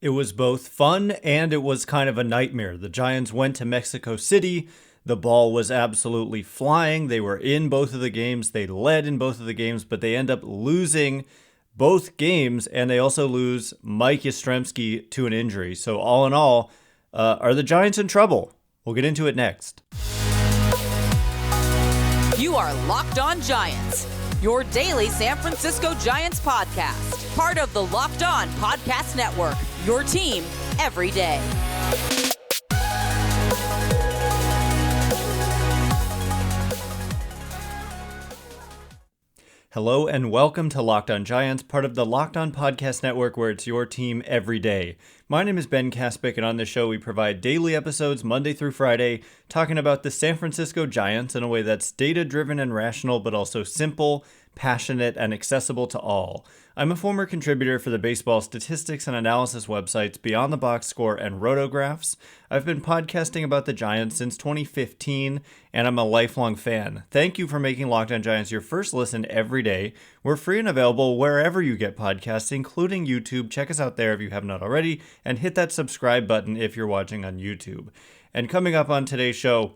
It was both fun and it was kind of a nightmare. The Giants went to Mexico City. The ball was absolutely flying. They were in both of the games. They led in both of the games, but they end up losing both games, and they also lose Mike Yastrzemski to an injury. So all in all, are the Giants in trouble? We'll get into it next. You are Locked On Giants, your daily San Francisco Giants podcast. Part of the Locked On Podcast Network, your team every day. Hello and welcome to Locked On Giants, part of the Locked On Podcast Network, where it's your team every day. My name is Ben Kaspick, and on this show we provide daily episodes Monday through Friday, talking about the San Francisco Giants in a way that's data-driven and rational, but also simple, passionate, and accessible to all. I'm a former contributor for the baseball statistics and analysis websites Beyond the Box Score and Rotographs. I've been podcasting about the Giants since 2015, and I'm a lifelong fan. Thank you for making Locked On Giants your first listen every day. We're free and available wherever you get podcasts, including YouTube. Check us out there if you have not already, and hit that subscribe button if you're watching on YouTube. And coming up on today's show,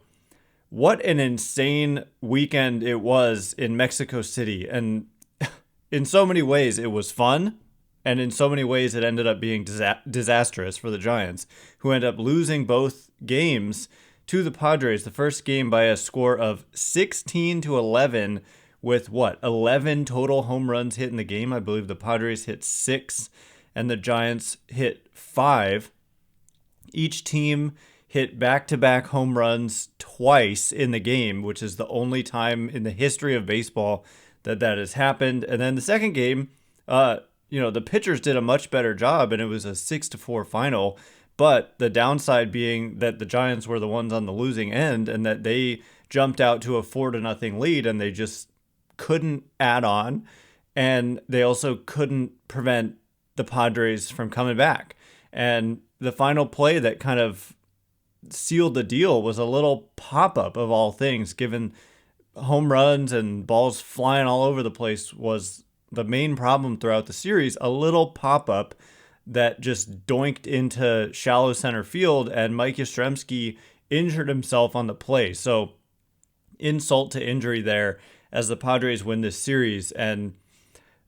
what an insane weekend it was in Mexico City. And in so many ways, it was fun. And in so many ways, it ended up being disastrous for the Giants, who end up losing both games to the Padres. The first game by a score of 16-11 with 11 total home runs hit in the game. I believe the Padres hit 6 and the Giants hit 5. Each team hit back-to-back home runs twice in the game, which is the only time in the history of baseball that has happened. And then the second game, the pitchers did a much better job, and it was a 6-4 final. But the downside being that the Giants were the ones on the losing end, and that they jumped out to a 4-0 lead, and they just couldn't add on. And they also couldn't prevent the Padres from coming back. And the final play that kind of sealed the deal was a little pop-up of all things, given home runs and balls flying all over the place was the main problem throughout the series. A little pop-up that just doinked into shallow center field, and Mike Yastrzemski injured himself on the play. So insult to injury there as the Padres win this series. And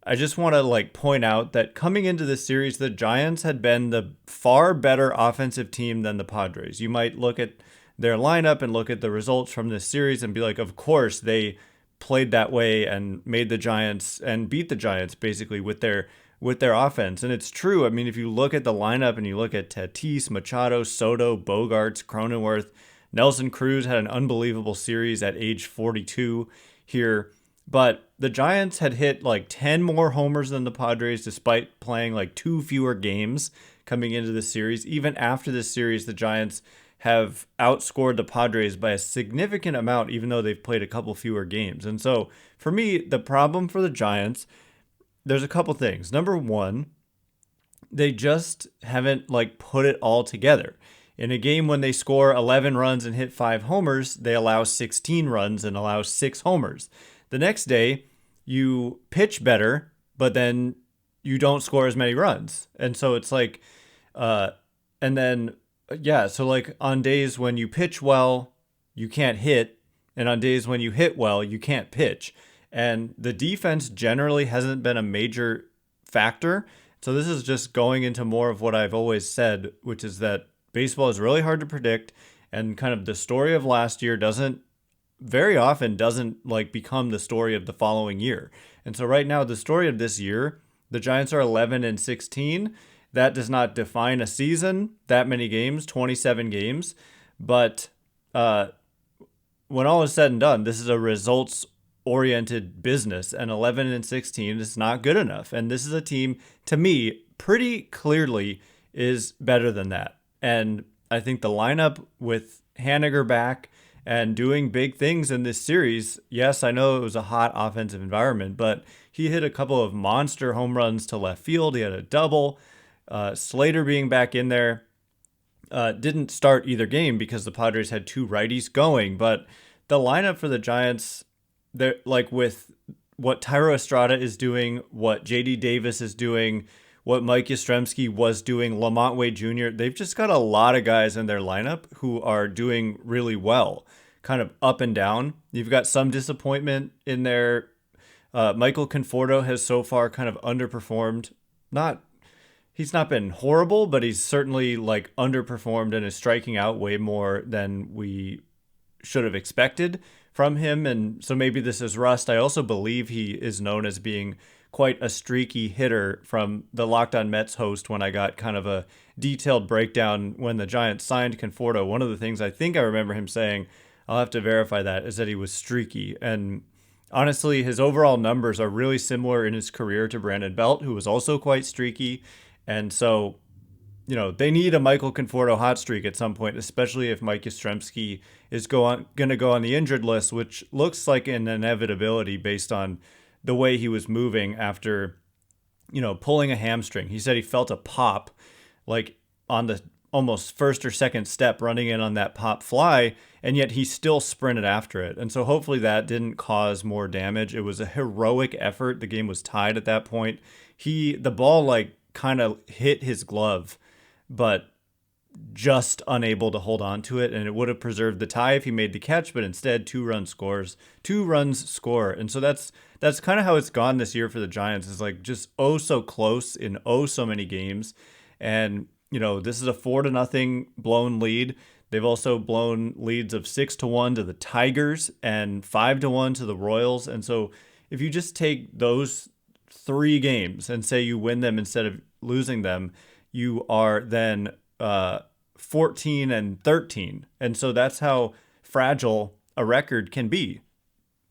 I just want to point out that coming into this series, the Giants had been the far better offensive team than the Padres. You might look at their lineup and look at the results from this series and be like, of course they played that way and made the Giants and beat the Giants basically with their offense. And it's true. I mean, if you look at the lineup and you look at Tatis, Machado, Soto, Bogarts, Cronenworth, Nelson Cruz had an unbelievable series at age 42 here. But the Giants had hit 10 more homers than the Padres, despite playing 2 fewer games coming into the series. Even after this series, the Giants have outscored the Padres by a significant amount, even though they've played a couple fewer games. And so for me, the problem for the Giants, there's a couple things. Number one, they just haven't put it all together. In a game when they score 11 runs and hit 5 homers, they allow 16 runs and allow 6 homers. The next day, you pitch better, but then you don't score as many runs. And so it's on days when you pitch well, you can't hit. And on days when you hit well, you can't pitch. And the defense generally hasn't been a major factor. So this is just going into more of what I've always said, which is that baseball is really hard to predict. And kind of the story of last year very often doesn't become the story of the following year. And so right now, the story of this year, the Giants are 11-16. That does not define a season, that many games, 27 games. But when all is said and done, this is a results-oriented business, and 11-16 is not good enough. And this is a team, to me, pretty clearly is better than that. And I think the lineup with Haniger back and doing big things in this series. Yes, I know it was a hot offensive environment, but he hit a couple of monster home runs to left field. He had a double. Slater being back in there didn't start either game because the Padres had 2 righties going, but the lineup for the Giants, they're with what Tyro Estrada is doing, what JD Davis is doing, what Mike Yastrzemski was doing, Lamont Wade Jr., they've just got a lot of guys in their lineup who are doing really well, kind of up and down. You've got some disappointment in there. Michael Conforto has so far kind of underperformed. He's not been horrible, but he's certainly like underperformed and is striking out way more than we should have expected from him. And so maybe this is rust. I also believe he is known as being quite a streaky hitter from the Locked On Mets host when I got kind of a detailed breakdown when the Giants signed Conforto. One of the things I think I remember him saying, I'll have to verify that, is that he was streaky. And honestly, his overall numbers are really similar in his career to Brandon Belt, who was also quite streaky. And so, they need a Michael Conforto hot streak at some point, especially if Mike Yastrzemski is going to go on the injured list, which looks like an inevitability based on the way he was moving after, pulling a hamstring. He said he felt a pop, like on the almost first or second step running in on that pop fly, and yet he still sprinted after it. And so hopefully that didn't cause more damage. It was a heroic effort. The game was tied at that point. The ball kind of hit his glove, but just unable to hold on to it, and it would have preserved the tie if he made the catch, but instead 2 runs score. And so that's kind of how it's gone this year for the Giants. It's like just so close in so many games. And this is a 4-0 blown lead. They've also blown leads of 6-1 to the Tigers and 5-1 to the Royals. And so if you just take those 3 games and say you win them instead of losing them, you are then 14-13. And so that's how fragile a record can be.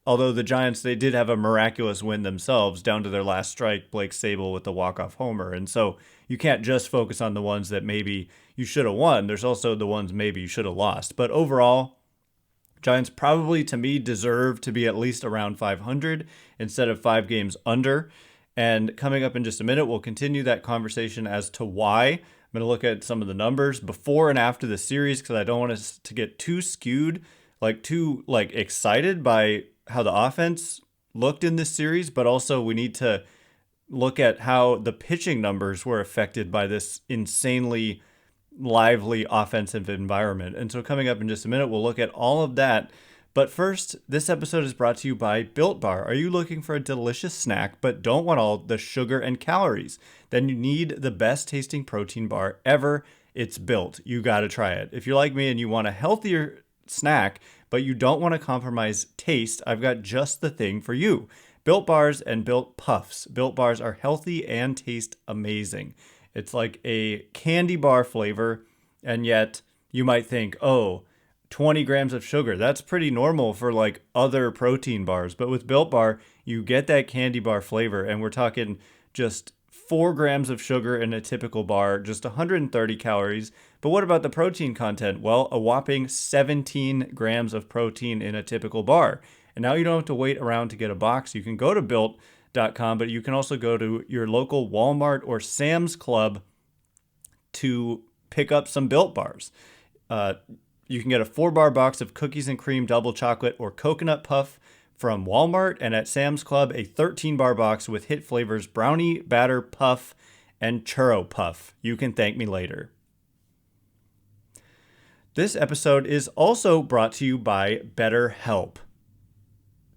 Although the Giants, they did have a miraculous win themselves down to their last strike, Blake Sable with the walk-off homer. And so you can't just focus on the ones that maybe you should have won. There's also the ones maybe you should have lost. But overall, Giants probably, to me, deserve to be at least around 500 instead of 5 games under. And coming up in just a minute, we'll continue that conversation as to why. I'm going to look at some of the numbers before and after the series because I don't want us to get too skewed, too excited by how the offense looked in this series, but also we need to look at how the pitching numbers were affected by this insanely lively offensive environment. And so coming up in just a minute, we'll look at all of that. But first, this episode is brought to you by Built Bar. Are you looking for a delicious snack but don't want all the sugar and calories? Then you need the best tasting protein bar ever. It's Built. You got to try it. If you're like me and you want a healthier snack, but you don't want to compromise taste, I've got just the thing for you. Built Bars and Built Puffs. Built Bars are healthy and taste amazing. It's like a candy bar flavor, and yet you might think, 20 grams of sugar. That's pretty normal for other protein bars. But with Built Bar, you get that candy bar flavor, and we're talking just 4 grams of sugar in a typical bar, just 130 calories. But what about the protein content? Well, a whopping 17 grams of protein in a typical bar. And now you don't have to wait around to get a box. You can go to Built.com, but you can also go to your local Walmart or Sam's Club to pick up some Built Bars. You can get a 4-bar box of cookies and cream double chocolate or coconut puff from Walmart, and at Sam's Club, a 13-bar box with hit flavors brownie, batter, puff, and churro puff. You can thank me later. This episode is also brought to you by BetterHelp.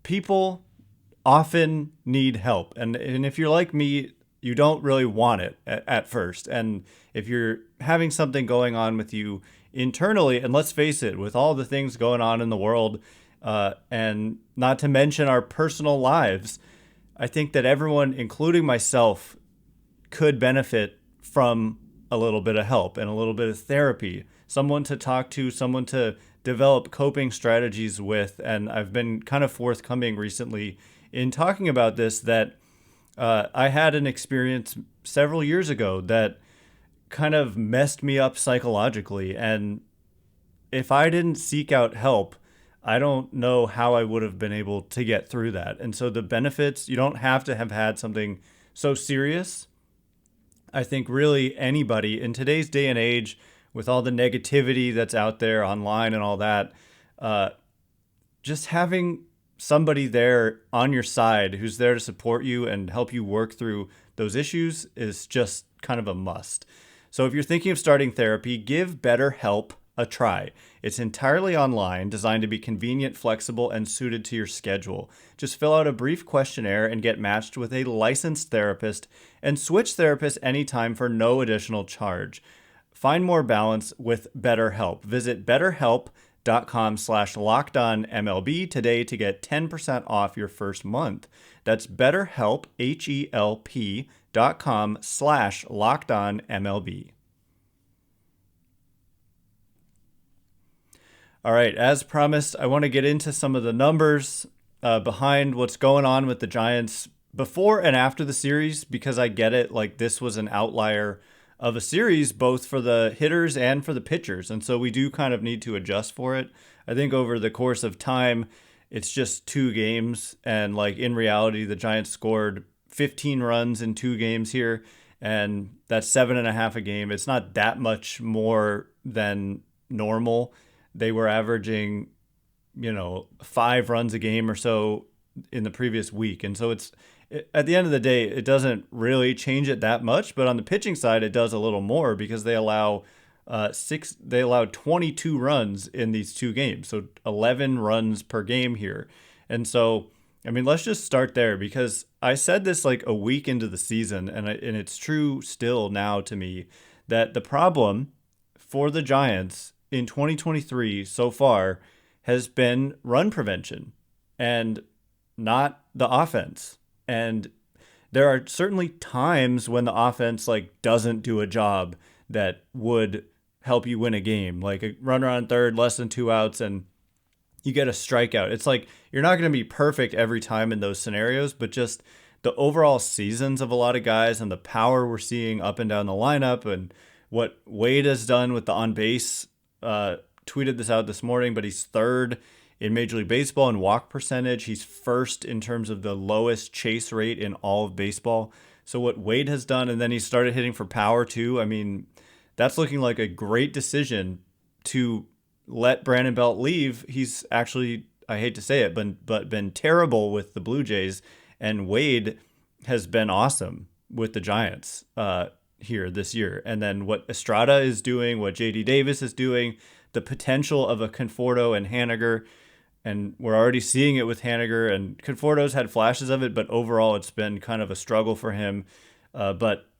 People often need help, and if you're like me, you don't really want it at first. And if you're having something going on with you internally, and let's face it, with all the things going on in the world, and not to mention our personal lives, I think that everyone, including myself, could benefit from a little bit of help and a little bit of therapy, someone to talk to, someone to develop coping strategies with. And I've been kind of forthcoming recently in talking about this, that I had an experience several years ago that kind of messed me up psychologically. And if I didn't seek out help, I don't know how I would have been able to get through that. And so the benefits, you don't have to have had something so serious. I think really anybody in today's day and age, with all the negativity that's out there online and all that, just having somebody there on your side who's there to support you and help you work through those issues is just kind of a must. So if you're thinking of starting therapy, give BetterHelp a try. It's entirely online, designed to be convenient, flexible, and suited to your schedule. Just fill out a brief questionnaire and get matched with a licensed therapist, and switch therapists anytime for no additional charge. Find more balance with BetterHelp. Visit betterhelp.com/lockedonmlb today to get 10% off your first month. That's BetterHelp, HELP.com/lockedonmlb. All right, as promised, I want to get into some of the numbers behind what's going on with the Giants before and after the series, because I get it. Like, this was an outlier of a series, both for the hitters and for the pitchers. And so we do kind of need to adjust for it. I think over the course of time, it's just 2 games. And like in reality, the Giants scored 15 runs in 2 games here. And that's 7.5 a game. It's not that much more than normal. They were averaging, 5 runs a game or so in the previous week. And so at the end of the day, it doesn't really change it that much. But on the pitching side, it does a little more, because they allowed 22 runs in these 2 games. So 11 runs per game here. And so, let's just start there, because I said this like a week into the season, and it's true still now to me, that the problem for the Giants in 2023 so far has been run prevention and not the offense. And there are certainly times when the offense doesn't do a job that would help you win a game, like a runner on third, less than 2 outs, and you get a strikeout. It's like you're not going to be perfect every time in those scenarios, but just the overall seasons of a lot of guys and the power we're seeing up and down the lineup, and what Wade has done with the on base. Tweeted this out this morning, but he's 3rd in Major League Baseball in walk percentage. He's 1st in terms of the lowest chase rate in all of baseball. So what Wade has done, and then he started hitting for power too. That's looking like a great decision to let Brandon Belt leave. He's actually, I hate to say it, but been terrible with the Blue Jays, and Wade has been awesome with the Giants here this year. And then what Estrada is doing, what JD Davis is doing, the potential of a Conforto and Haniger, and we're already seeing it with Haniger, and Conforto's had flashes of it, but overall it's been kind of a struggle for him. But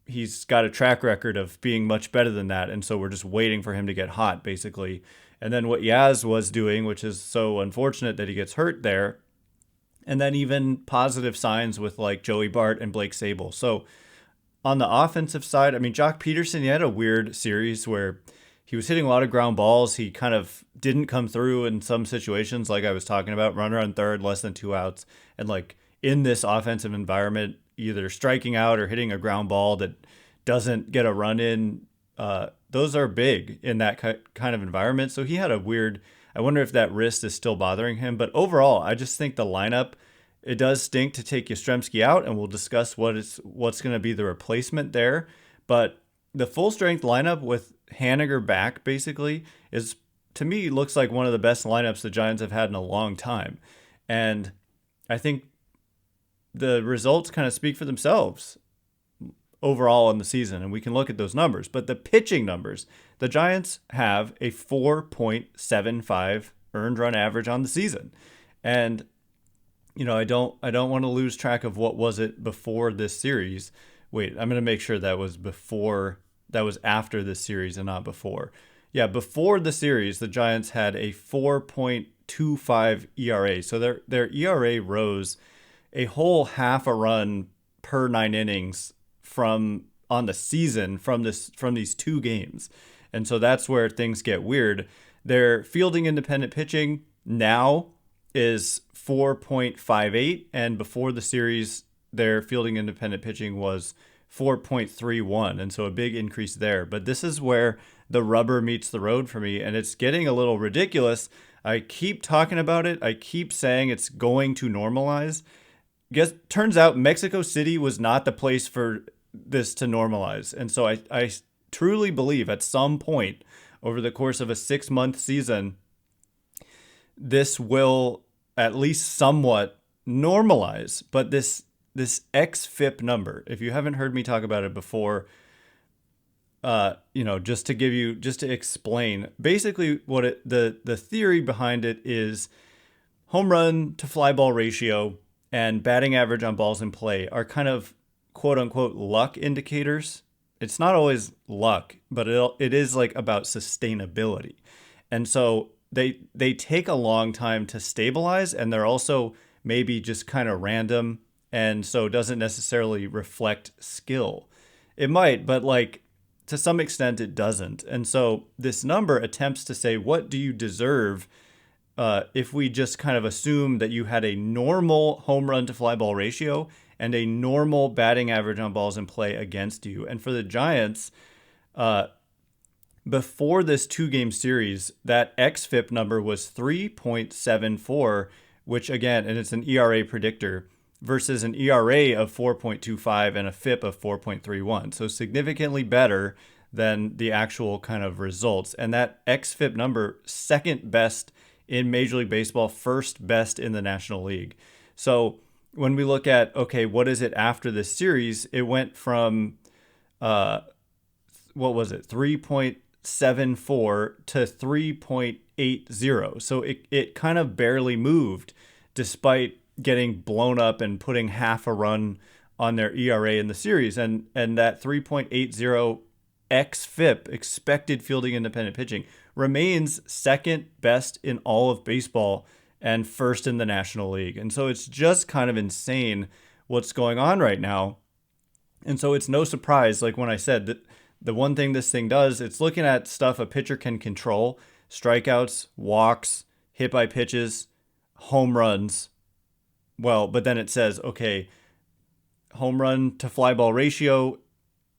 he's got a track record of being much better than that, and so we're just waiting for him to get hot, basically. And then what Yaz was doing, which is so unfortunate that he gets hurt there, and then even positive signs with like Joey Bart and Blake Sable. So on the offensive side, Jock Peterson, he had a weird series where he was hitting a lot of ground balls. He kind of didn't come through in some situations, like I was talking about, runner on third, less than 2 outs. And like in this offensive environment, either striking out or hitting a ground ball that doesn't get a run in, those are big in that kind of environment. So he had a weird, I wonder if that wrist is still bothering him. But overall, I just think the lineup, it does stink to take Yastrzemski out, and we'll discuss what's going to be the replacement there. But the full strength lineup with Haniger back, basically, is, to me, looks like one of the best lineups the Giants have had in a long time. And I think the results kind of speak for themselves overall in the season, and we can look at those numbers. But the pitching numbers, the Giants have a 4.75 earned run average on the season. And I don't want to lose track of what was it before this series. Wait, I'm going to make sure that was after this series and not before. Yeah, before the series, the Giants had a 4.25 ERA. So their ERA rose a whole half a run per 9 innings on the season from these 2 games. And so that's where things get weird. Their fielding independent pitching now is 4.58, and before the series, their fielding independent pitching was 4.31, and so a big increase there. But this is where the rubber meets the road for me, and it's getting a little ridiculous. I keep talking about it. I keep saying it's going to normalize. Turns out Mexico City was not the place for this to normalize, and so I truly believe at some point over the course of a 6-month season, this will at least somewhat normalize. But this this xFIP number, if you haven't heard me talk about it before, just to explain, basically the theory behind it is home run to fly ball ratio and batting average on balls in play are kind of quote unquote luck indicators. It's not always luck, but it is like about sustainability. And so they take a long time to stabilize, and they're also maybe just kind of random, and so it doesn't necessarily reflect skill. It might, but like to some extent it doesn't. And so this number attempts to say, what do you deserve if we just kind of assume that you had a normal home run to fly ball ratio and a normal batting average on balls in play against you. And for the Giants, before this 2-game series, that xFIP number was 3.74, which again, and it's an ERA predictor, versus an ERA of 4.25 and a FIP of 4.31. So significantly better than the actual kind of results. And that xFIP number, second best in Major League Baseball, first best in the National League. So when we look at, okay, what is it after this series? It went from, 3.74 to 3.80. So it kind of barely moved despite getting blown up and putting half a run on their ERA in the series. And that 3.80 xFIP, expected fielding independent pitching, remains second best in all of baseball and first in the National League. And so it's just kind of insane what's going on right now. And so it's no surprise, like when I said that the one thing this thing does, it's looking at stuff a pitcher can control: strikeouts, walks, hit by pitches, home runs. Well, but then it says, okay, home run to fly ball ratio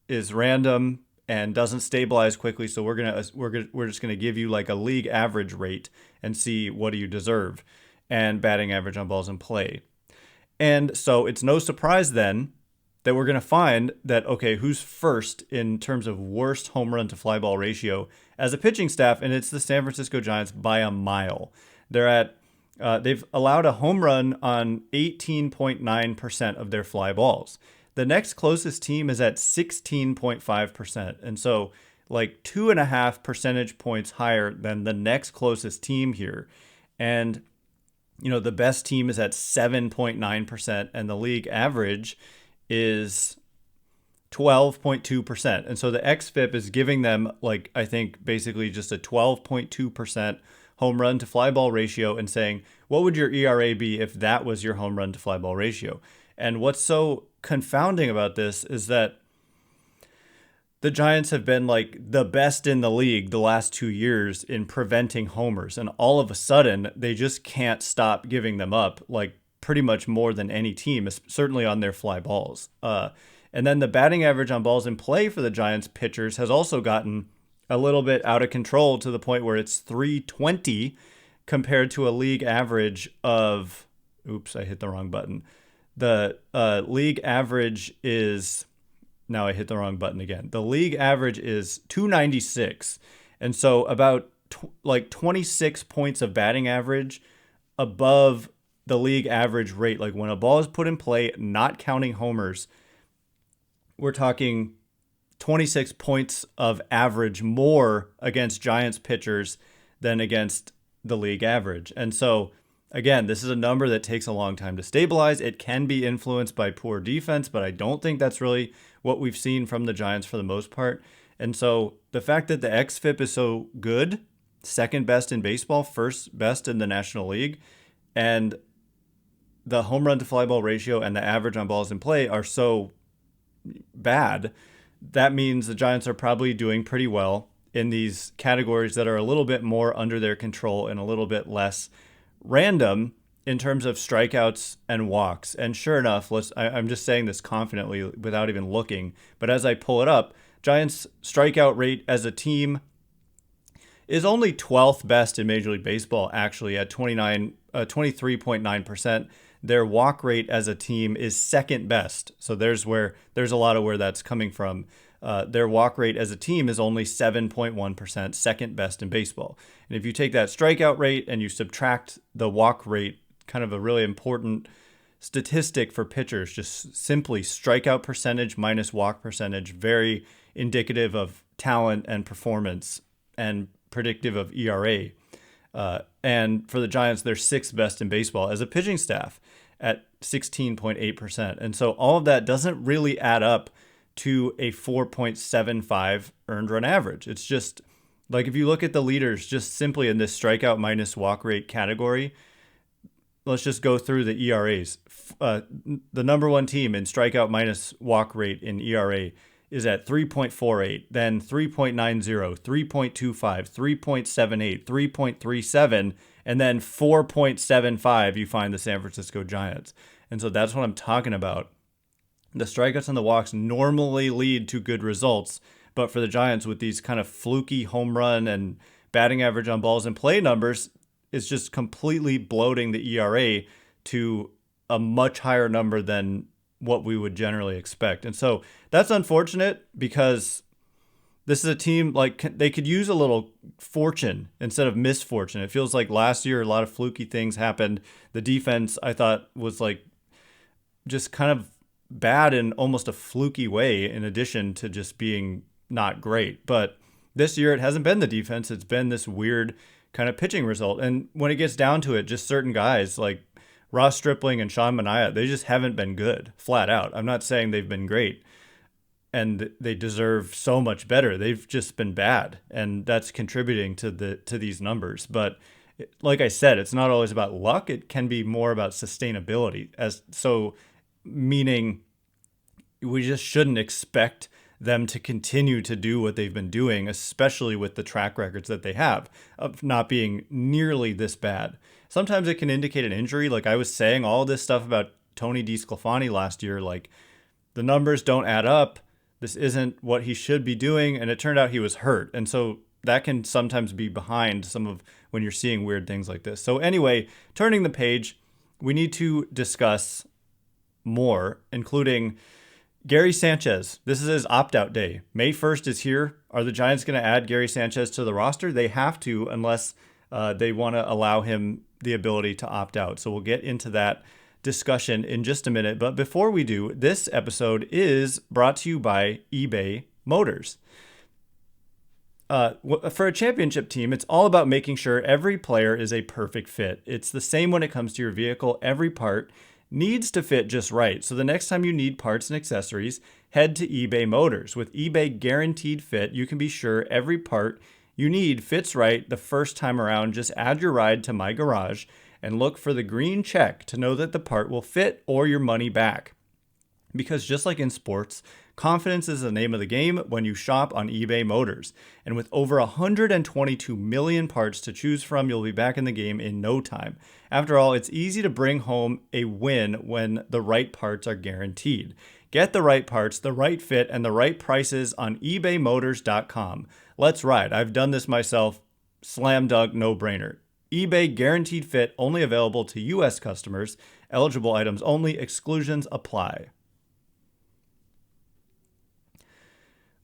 is random and doesn't stabilize quickly, so we're just gonna give you like a league average rate and see what do you deserve, and batting average on balls in play. And so it's no surprise then that we're gonna find that, okay, who's first in terms of worst home run to fly ball ratio as a pitching staff, and it's the San Francisco Giants by a mile. They've allowed a home run on 18.9% of their fly balls. The next closest team is at 16.5%. And so like 2.5 percentage points higher than the next closest team here. And, the best team is at 7.9%, and the league average is 12.2%. And so the xFIP is giving them, like, I think basically just a 12.2% home run to fly ball ratio and saying, what would your ERA be if that was your home run to fly ball ratio? And what's so confounding about this is that the Giants have been like the best in the league the last 2 years in preventing homers. And all of a sudden, they just can't stop giving them up, like pretty much more than any team, certainly on their fly balls. And then the batting average on balls in play for the Giants pitchers has also gotten a little bit out of control to the point where it's 320 compared to a league average of, oops, I hit the wrong button. The league average is, now I hit the wrong button again. The league average is 296. And so about 26 points of batting average above the league average rate. Like when a ball is put in play, not counting homers, we're talking 26 points of average more against Giants pitchers than against the league average. And so, again, this is a number that takes a long time to stabilize. It can be influenced by poor defense, but I don't think that's really what we've seen from the Giants for the most part. And so the fact that the xFIP is so good, second best in baseball, first best in the National League, and the home run to fly ball ratio and the average on balls in play are so bad, that means the Giants are probably doing pretty well in these categories that are a little bit more under their control and a little bit less random in terms of strikeouts and walks. And sure enough, I'm just saying this confidently without even looking, but as I pull it up, Giants strikeout rate as a team is only 12th best in Major League Baseball, actually, at 23.9%. Their walk rate as a team is second best. So there's a lot of where that's coming from. Their walk rate as a team is only 7.1%, second best in baseball. And if you take that strikeout rate and you subtract the walk rate, kind of a really important statistic for pitchers, just simply strikeout percentage minus walk percentage, very indicative of talent and performance and predictive of ERA. And for the Giants, they're sixth best in baseball as a pitching staff at 16.8%. And so all of that doesn't really add up to a 4.75 earned run average. It's just like, if you look at the leaders just simply in this strikeout minus walk rate category, let's just go through the ERAs. The number one team in strikeout minus walk rate in ERA is at 3.48, then 3.90, 3.25, 3.78, 3.37, and then 4.75, you find the San Francisco Giants. And so that's what I'm talking about. The strikeouts and the walks normally lead to good results, but for the Giants, with these kind of fluky home run and batting average on balls in play numbers, it's just completely bloating the ERA to a much higher number than what we would generally expect. And so that's unfortunate, because this is a team, like, they could use a little fortune instead of misfortune. It feels like last year a lot of fluky things happened. The defense, I thought, was like just kind of bad in almost a fluky way, in addition to just being not great. But this year it hasn't been the defense. It's been this weird kind of pitching result. And when it gets down to it, just certain guys like Ross Stripling and Sean Manaea, they just haven't been good, flat out. I'm not saying they've been great and they deserve so much better. They've just been bad, and that's contributing to these numbers. But like I said, it's not always about luck. It can be more about sustainability. Meaning we just shouldn't expect them to continue to do what they've been doing, especially with the track records that they have of not being nearly this bad. Sometimes it can indicate an injury. Like I was saying all this stuff about Tony DeSclafani last year, like the numbers don't add up. This isn't what he should be doing. And it turned out he was hurt. And so that can sometimes be behind some of when you're seeing weird things like this. So anyway, turning the page, we need to discuss more, including Gary Sanchez. This is his opt-out day. May 1st is here. Are the Giants going to add Gary Sanchez to the roster? They have to, unless they want to allow him the ability to opt out. So we'll get into that discussion in just a minute. But before we do, this episode is brought to you by eBay Motors. For a championship team, it's all about making sure every player is a perfect fit. It's the same when it comes to your vehicle. Every part needs to fit just right. So the next time you need parts and accessories, head to eBay Motors. With eBay Guaranteed Fit, you can be sure every part you need fits right the first time around. Just add your ride to My Garage and look for the green check to know that the part will fit or your money back. Because just like in sports, confidence is the name of the game when you shop on eBay Motors. And with over 122 million parts to choose from, you'll be back in the game in no time. After all, it's easy to bring home a win when the right parts are guaranteed. Get the right parts, the right fit, and the right prices on ebaymotors.com. Let's ride. I've done this myself. Slam dunk, no-brainer. eBay Guaranteed Fit, only available to U.S. customers. Eligible items only. Exclusions apply.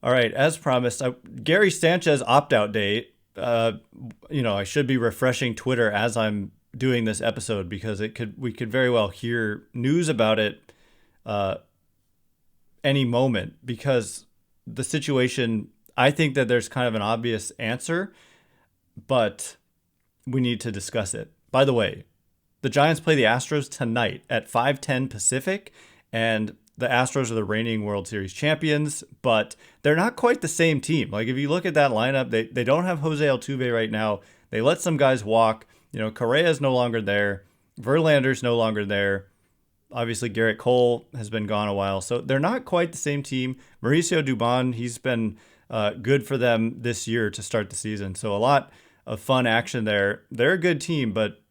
All right, as promised, Gary Sanchez opt-out day. I should be refreshing Twitter as I'm doing this episode, because we could very well hear news about it any moment, because the situation, I think that there's kind of an obvious answer, but we need to discuss it. By the way, the Giants play the Astros tonight at 5:10 Pacific, and the Astros are the reigning World Series champions, but they're not quite the same team. Like, if you look at that lineup, they don't have Jose Altuve right now. They let some guys walk. Correa's no longer there. Verlander's no longer there. Obviously, Garrett Cole has been gone a while. So they're not quite the same team. Mauricio Dubon, he's been good for them this year to start the season. So a lot of fun action there. They're a good team, but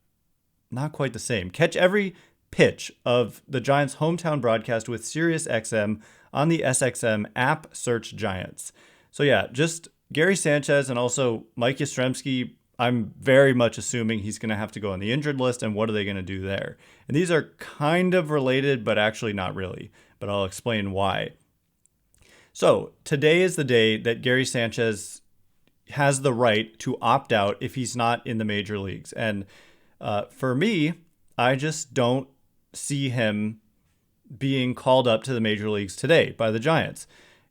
not quite the same. Catch every pitch of the Giants' hometown broadcast with SiriusXM on the SXM app. Search Giants. So yeah, just Gary Sanchez and also Mike Yastrzemski. I'm very much assuming he's going to have to go on the injured list, and what are they going to do there? And these are kind of related, but actually not really. But I'll explain why. So today is the day that Gary Sanchez has the right to opt out if he's not in the major leagues. And for me, I just don't see him being called up to the major leagues today by the Giants.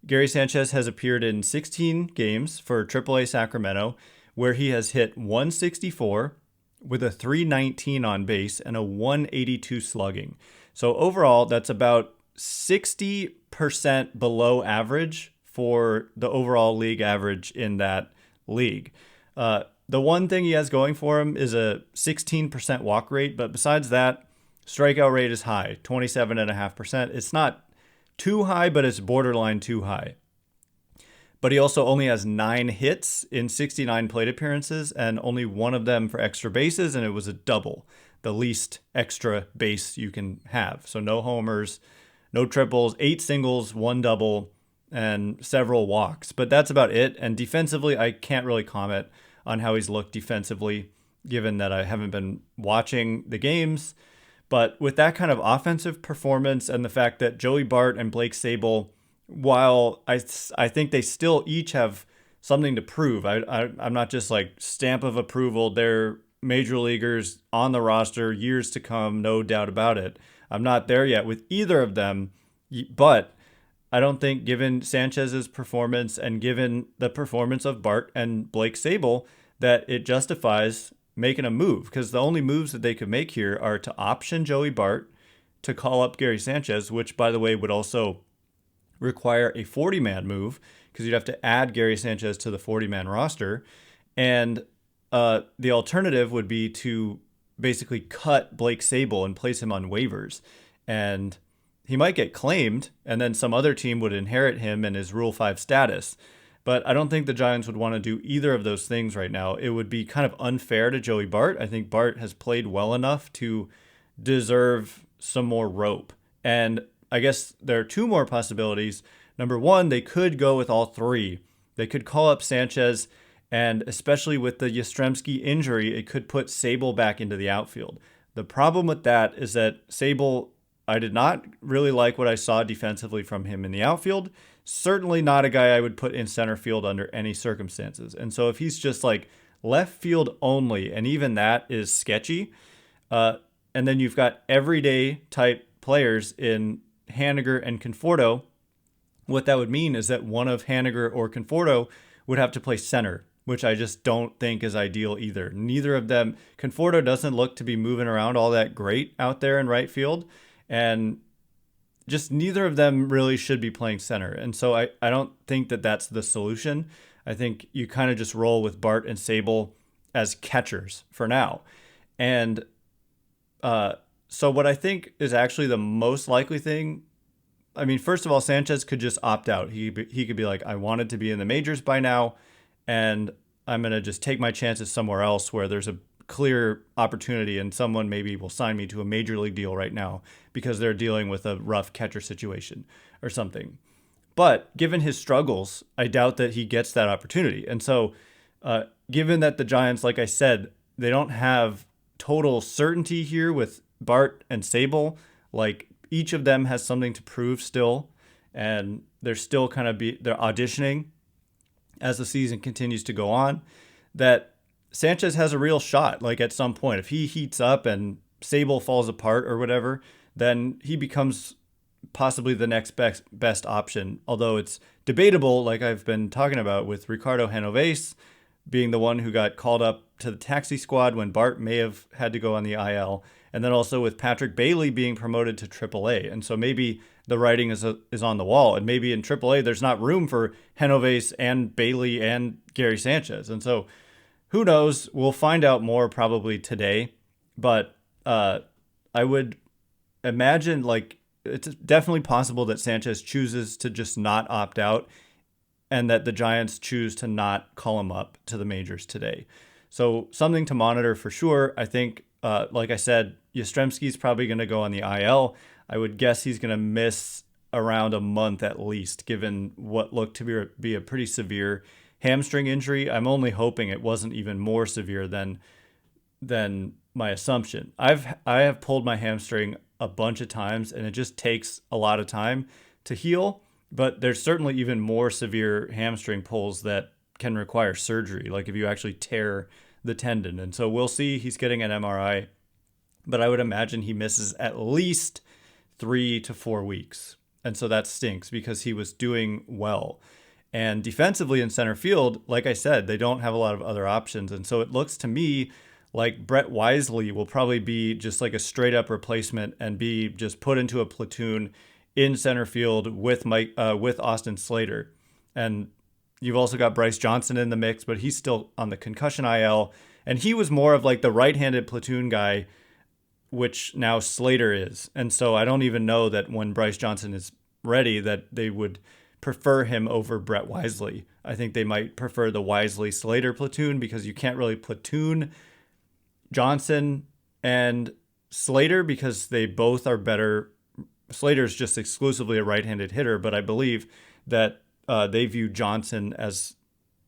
Gary Sanchez has appeared in 16 games for AAA Sacramento, where he has hit 164 with a 319 on base and a 182 slugging. So overall, that's about 60% below average for the overall league average in that league. The one thing he has going for him is a 16% walk rate, but besides that, strikeout rate is high, 27.5%. It's not too high, but it's borderline too high. But he also only has 9 hits in 69 plate appearances, and only one of them for extra bases, and it was a double, the least extra base you can have. So no homers, no triples, 8 singles, 1 double, and several walks. But that's about it. And defensively, I can't really comment on how he's looked defensively, given that I haven't been watching the games. But with that kind of offensive performance and the fact that Joey Bart and Blake Sabol, while I think they still each have something to prove, I'm not just like stamp of approval, they're major leaguers on the roster, years to come, no doubt about it. I'm not there yet with either of them, but I don't think, given Sanchez's performance and given the performance of Bart and Blake Sabol, that it justifies making a move, because the only moves that they could make here are to option Joey Bart to call up Gary Sanchez, which, by the way, would also require a 40-man move, because you'd have to add Gary Sanchez to the 40-man roster. And the alternative would be to basically cut Blake Sabol and place him on waivers. And he might get claimed, and then some other team would inherit him and his Rule 5 status. But I don't think the Giants would want to do either of those things right now. It would be kind of unfair to Joey Bart. I think Bart has played well enough to deserve some more rope. And I guess there are 2 more possibilities. Number one, they could go with all 3. They could call up Sanchez, and especially with the Yastrzemski injury, it could put Sabol back into the outfield. The problem with that is that Sabol, I did not really like what I saw defensively from him in the outfield. Certainly not a guy I would put in center field under any circumstances. And so if he's just like left field only, and even that is sketchy, and then you've got everyday type players in Haniger and Conforto, what that would mean is that one of Haniger or Conforto would have to play center, which I just don't think is ideal either. Neither of them, Conforto doesn't look to be moving around all that great out there in right field, and just neither of them really should be playing center. And so I don't think that that's the solution. I think you kind of just roll with Bart and Sabol as catchers for now. And so what I think is actually the most likely thing, I mean, first of all, Sanchez could just opt out. He could be like, I wanted to be in the majors by now, and I'm going to just take my chances somewhere else where there's a clear opportunity and someone maybe will sign me to a major league deal right now because they're dealing with a rough catcher situation or something. But given his struggles, I doubt that he gets that opportunity. And so given that the Giants, like I said, they don't have total certainty here with Bart and Sabol, like each of them has something to prove still, and they're still kind of they're auditioning as the season continues to go on, that Sanchez has a real shot. Like at some point, if he heats up and Sabol falls apart or whatever, then he becomes possibly the next best option. Although it's debatable, like I've been talking about, with Ricardo Genoves being the one who got called up to the taxi squad when Bart may have had to go on the IL, and then also with Patrick Bailey being promoted to AAA. And so maybe the writing is on the wall, and maybe in AAA there's not room for Genoves and Bailey and Gary Sanchez. And so who knows? We'll find out more probably today, but I would imagine like it's definitely possible that Sanchez chooses to just not opt out and that the Giants choose to not call him up to the majors today. So something to monitor for sure. I think, like I said, Yastrzemski's probably going to go on the IL. I would guess he's going to miss around a month at least, given what looked to be a pretty severe hamstring injury. I'm only hoping it wasn't even more severe than my assumption. I have pulled my hamstring a bunch of times, and it just takes a lot of time to heal. But there's certainly even more severe hamstring pulls that can require surgery, like if you actually tear the tendon. And so we'll see. He's getting an MRI but I would imagine he misses at least 3 to 4 weeks. And so that stinks because he was doing well. And defensively in center field, like I said, they don't have a lot of other options. And so it looks to me like Brett Wisely will probably be just like a straight up replacement and be just put into a platoon in center field with with Austin Slater. And you've also got Bryce Johnson in the mix, but he's still on the concussion IL. And he was more of like the right-handed platoon guy, which now Slater is. And so I don't even know that when Bryce Johnson is ready that they would prefer him over Brett Wisely. I think they might prefer the Wisely-Slater platoon because you can't really platoon Johnson and Slater because they both are better. Slater's just exclusively a right-handed hitter, but I believe that they view Johnson as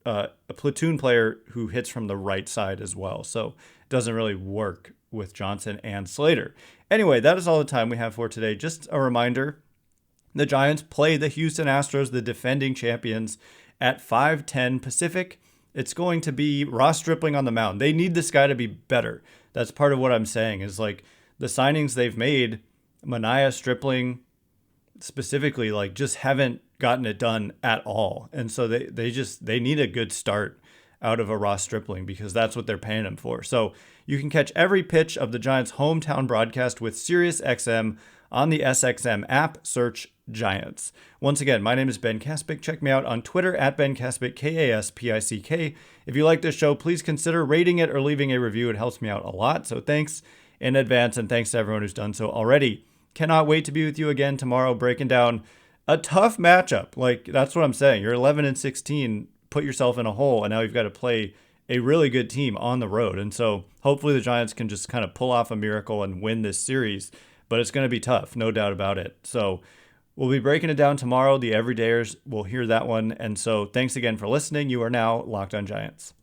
a platoon player who hits from the right side as well. So it doesn't really work with Johnson and Slater. Anyway, that is all the time we have for today. Just a reminder, the Giants play the Houston Astros, the defending champions, at 5:10 Pacific. It's going to be Ross Stripling on the mound. They need this guy to be better. That's part of what I'm saying is like the signings they've made, Manaea, Stripling specifically, like just haven't gotten it done at all. And so they need a good start out of a Ross Stripling because that's what they're paying him for. So you can catch every pitch of the Giants' hometown broadcast with SiriusXM on the SXM app. Search Giants. Once again, my name is Ben Kaspick. Check me out on Twitter at Ben Kaspick, Kaspick. If you like this show, please consider rating it or leaving a review. It helps me out a lot. So thanks in advance, and thanks to everyone who's done so already. Cannot wait to be with you again tomorrow, breaking down a tough matchup. Like, that's what I'm saying. You're 11-16, put yourself in a hole, and now you've got to play a really good team on the road. And so hopefully the Giants can just kind of pull off a miracle and win this series. But it's going to be tough, no doubt about it. So we'll be breaking it down tomorrow. The Everydayers will hear that one. And so thanks again for listening. You are now Locked On Giants.